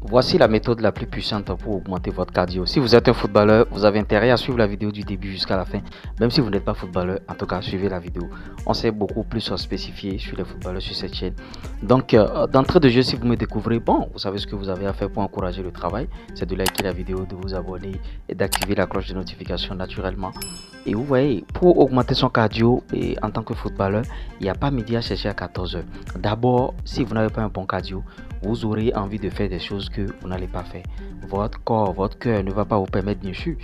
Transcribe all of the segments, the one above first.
Voici la méthode la plus puissante pour augmenter votre cardio. Si vous êtes un footballeur, vous avez intérêt à suivre la vidéo du début jusqu'à la fin. Même si vous n'êtes pas footballeur, en tout cas, suivez la vidéo. On s'est beaucoup plus spécifié sur les footballeurs sur cette chaîne. Donc, d'entrée de jeu, si vous me découvrez, bon, vous savez ce que vous avez à faire pour encourager le travail. C'est de liker la vidéo, de vous abonner et d'activer la cloche de notification naturellement. Et vous voyez, pour augmenter son cardio et en tant que footballeur, il n'y a pas midi à chercher à 14 h. D'abord, si vous n'avez pas un bon cardio, vous aurez envie de faire des choses que vous n'allez pas faire. Votre corps, votre cœur ne va pas vous permettre bien sûr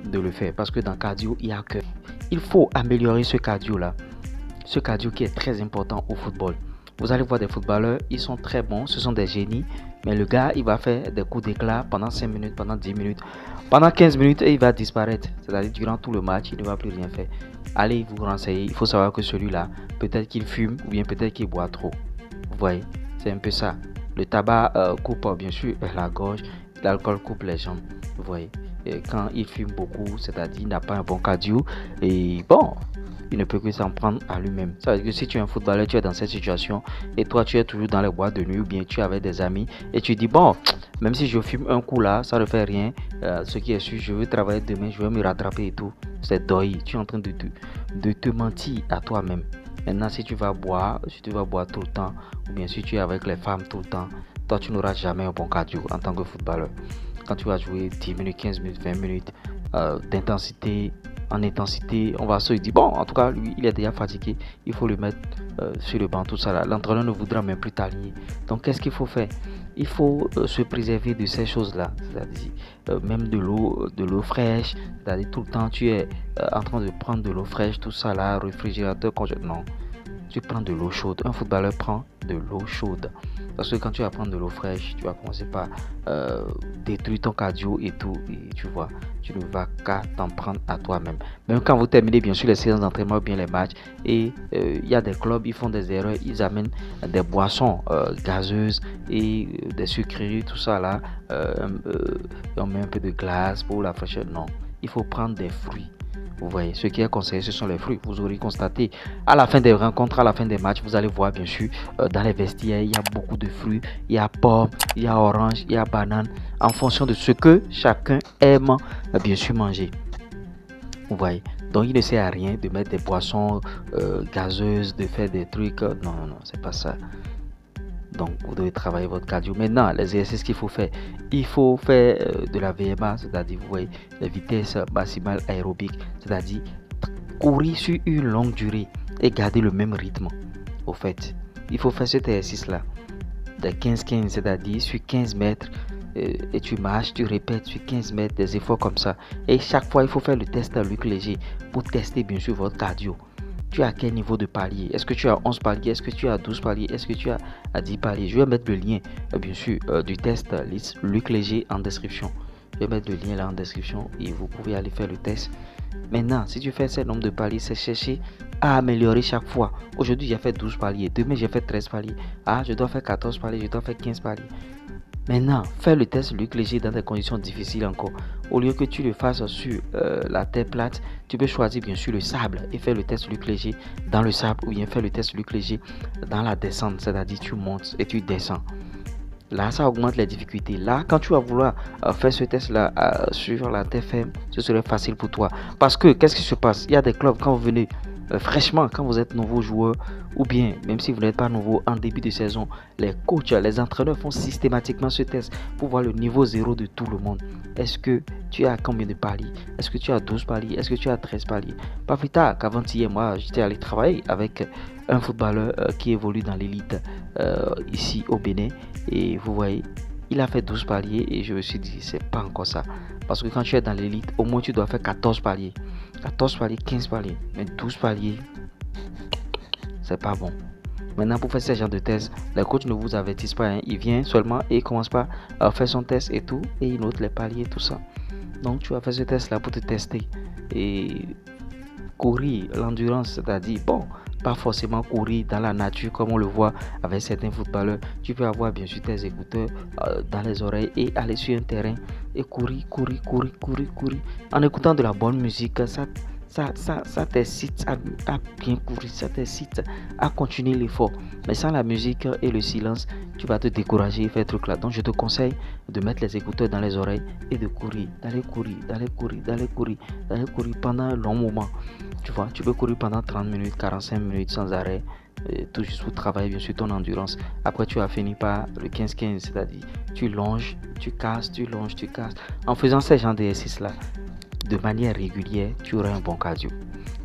de le faire parce que dans le cardio, il y a cœur. Il faut améliorer ce cardio-là. Ce cardio qui est très important au football. Vous allez voir des footballeurs, ils sont très bons, ce sont des génies, mais le gars, il va faire des coups d'éclat pendant 5 minutes, pendant 10 minutes, pendant 15 minutes et il va disparaître. C'est-à-dire durant tout le match, il ne va plus rien faire. Allez vous renseigner, il faut savoir que celui-là, peut-être qu'il fume ou bien peut-être qu'il boit trop. Vous voyez, c'est un peu ça. Le tabac coupe bien sûr la gorge, l'alcool coupe les jambes. Vous voyez, et quand il fume beaucoup, c'est-à-dire il n'a pas un bon cardio, et bon, il ne peut que s'en prendre à lui-même. Ça veut dire que si tu es un footballeur, tu es dans cette situation et toi tu es toujours dans les boîtes de nuit ou bien tu es avec des amis et tu dis bon, même si je fume un coup là, ça ne fait rien. Ce qui est sûr, je veux travailler demain, je vais me rattraper et tout. C'est deuil. Tu es en train de te mentir à toi-même. Maintenant, si tu vas boire tout le temps, ou bien si tu es avec les femmes tout le temps, toi tu n'auras jamais un bon cardio en tant que footballeur. Quand tu vas jouer 10 minutes, 15 minutes, 20 minutes d'intensité, en intensité, on va se dire bon, en tout cas, lui, il est déjà fatigué, il faut le mettre sur le banc, tout ça là. L'entraîneur ne voudra même plus t'aligner. Donc, qu'est-ce qu'il faut faire? Il faut se préserver de ces choses-là, c'est-à-dire même de l'eau fraîche, c'est-à-dire tout le temps tu es en train de prendre de l'eau fraîche, tout ça là, réfrigérateur, congélateur. Non, tu prends de l'eau chaude. Un footballeur prend de l'eau chaude. Parce que quand tu vas prendre de l'eau fraîche, tu vas commencer par détruire ton cardio et tout. Et tu vois, tu ne vas qu'à t'en prendre à toi-même. Même quand vous terminez bien sûr les séances d'entraînement ou bien les matchs, et il y a des clubs, ils font des erreurs, ils amènent des boissons gazeuses et des sucreries, tout ça là. On met un peu de glace pour la fraîcheur. Non, il faut prendre des fruits. Vous voyez, ce qui est conseillé, ce sont les fruits. Vous aurez constaté à la fin des rencontres, à la fin des matchs, vous allez voir bien sûr dans les vestiaires, il y a beaucoup de fruits. Il y a pomme, il y a orange, il y a banane, en fonction de ce que chacun aime bien sûr manger. Vous voyez, donc il ne sert à rien de mettre des boissons gazeuses, de faire des trucs. Non, non, non, c'est pas ça. Donc, vous devez travailler votre cardio. Maintenant, les exercices qu'il faut faire, il faut faire de la VMA, c'est-à-dire, vous voyez, la vitesse maximale aérobique, c'est-à-dire courir sur une longue durée et garder le même rythme. Au fait, il faut faire cet exercice-là de 15-15, c'est-à-dire sur 15 mètres, et tu marches, tu répètes sur 15 mètres des efforts comme ça. Et chaque fois, il faut faire le test à Luc Léger pour tester bien sûr votre cardio. Tu as quel niveau de palier? Est-ce que tu as 11 paliers? Est-ce que tu as 12 paliers? Est-ce que tu as 10 paliers? Je vais mettre le lien, bien sûr, du test Luc Léger en description. Je vais mettre le lien là en description et vous pouvez aller faire le test. Maintenant, si tu fais ce nombre de paliers, c'est chercher à améliorer chaque fois. Aujourd'hui, j'ai fait 12 paliers. Demain, j'ai fait 13 paliers. Ah, je dois faire 14 paliers. Je dois faire 15 paliers. Maintenant, fais le test Luc Léger dans des conditions difficiles encore. Au lieu que tu le fasses sur la terre plate, tu peux choisir bien sûr le sable et faire le test Luc Léger dans le sable ou bien faire le test Luc Léger dans la descente, c'est-à-dire tu montes et tu descends. Là, ça augmente les difficultés. Là, quand tu vas vouloir faire ce test-là sur la terre ferme, ce serait facile pour toi. Parce que, qu'est-ce qui se passe? Il y a des clubs, quand vous venez fraîchement, quand vous êtes nouveau joueur, ou bien, même si vous n'êtes pas nouveau, en début de saison, les coachs, les entraîneurs font systématiquement ce test pour voir le niveau zéro de tout le monde. Est-ce que tu as combien de paliers? Est-ce que tu as 12 paliers? Est-ce que tu as 13 paliers? Pas plus tard qu'avant-hier, moi, j'étais allé travailler avec un footballeur qui évolue dans l'élite ici au Bénin. Et vous voyez, il a fait 12 paliers et je me suis dit, c'est pas encore ça. Parce que quand tu es dans l'élite, au moins tu dois faire 14 paliers. 14 paliers, 15 paliers. Mais 12 paliers, c'est pas bon. Maintenant, pour faire ce genre de test, les coachs ne vous avertissent pas. Hein. Il vient seulement et il commence pas à faire son test et tout. Et il note les paliers, tout ça. Donc, tu vas faire ce test-là pour te tester. Et courir, l'endurance, c'est-à-dire, bon, pas forcément courir dans la nature comme on le voit avec certains footballeurs. Tu peux avoir bien sûr tes écouteurs dans les oreilles et aller sur un terrain et courir en écoutant de la bonne musique. ça t'incite à bien courir, ça t'incite à continuer l'effort. Mais sans la musique et le silence, tu vas te décourager et faire truc là. Donc je te conseille de mettre les écouteurs dans les oreilles et de courir, d'aller courir, d'aller courir, d'aller courir, d'aller courir pendant un long moment. Tu vois, tu peux courir pendant 30 minutes, 45 minutes sans arrêt, tout juste pour travailler bien sûr ton endurance. Après, tu as fini par le 15-15, c'est-à-dire tu longes, tu casses, tu longes, tu casses. En faisant ces genres d'exercices-là, de manière régulière, tu auras un bon cardio.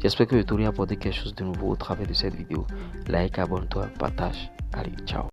J'espère que je t'aurai apporté quelque chose de nouveau au travers de cette vidéo. Like, abonne-toi, partage. Allez, ciao.